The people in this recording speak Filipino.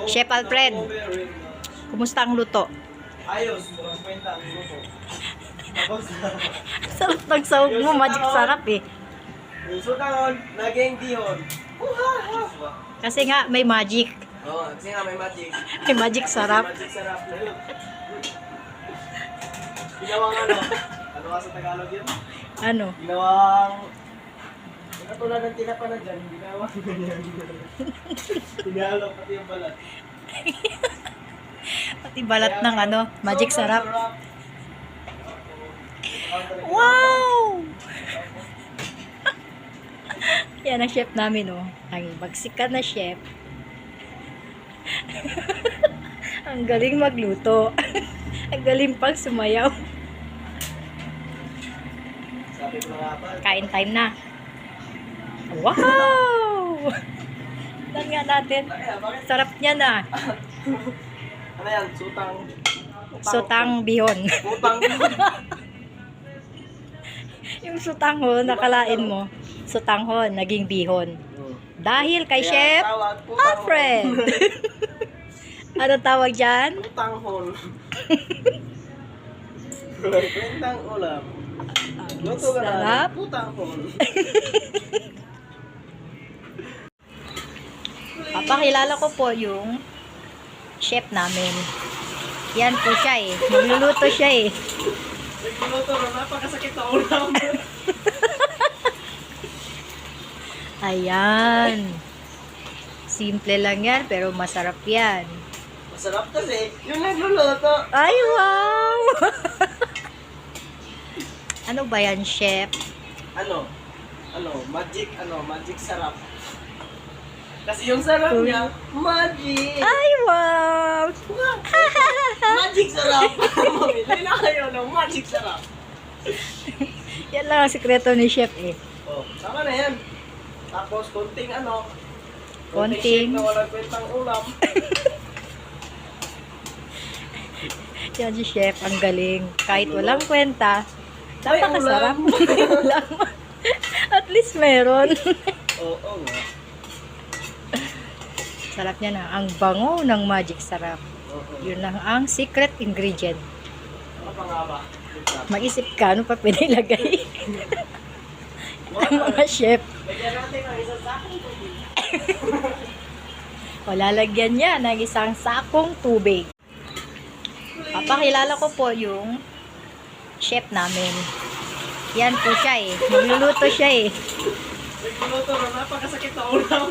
Chef Alfred, kumusta ang luto? Ayos, murang kwenta ang luto. Tapos, Sarap ng sahog mo, magic sarap eh. so karon, naging dihon. Kasi nga may magic. Oo, kasi nga may magic. May magic sarap. Magic sarap. Ginawang ano? Ano ka sa Tagalog yun? Ano? Ginawang... Katulad ng tinapa na dyan, ginawang ganyan. Tinalo, pati yung balat. Pati balat ng ano, magic sarap. Wow! Yan ang chef namin, oh. Ang magsikat na chef. Ang galing magluto. Ang galing pang sumayaw. Sabi ko nga pa. Kain time na. Wow! Tignan nga natin. Sarap niya na. Ano yan? Sutang. Sutang bihon. Utang. Yung sutanghon, nakalain mo. Sutanghon, naging bihon. Dahil kay Chef Alfred. Ano tawag dyan? Utanghon. Kwentang ulam. Luto ka na. Sarap. Utanghon. Papakilala ko po yung chef namin. Yan po siya eh. Magluluto siya eh. Nagluto na, napakasakit na ulam. Ayan. Simple lang yan, pero masarap yan. Masarap kasi, yung nagluluto. Ay, wow! Ano ba yan, chef? Ano, magic sarap. Kasi yung sarap niya, magic. Ay, wow! Magic sarap. Mamili na kayo ng magic sarap. Yan lang ang sikreto ni chef eh. Oh, tama na yan. Tapos, konting Konting. shake na walang kwentang ulam. Yan si chef, ang galing. Kahit walang kwenta, May napakasarap. ulam. May ulam. At least meron. Oo nga. Sarap niya na. Ang bango ng magic sarap. Oo. Yun lang ang secret ingredient. Ano pa nga ba? Maisip ka, ano pa pinilagay? Ang mga chef. Lagyan natin ang isang sakong tubig. O, lalagyan niya ng isang sakong tubig. Papakilala ko po yung chef namin. Yan po siya eh. Magluluto siya eh. Nagluto na, napakasakit na ulam.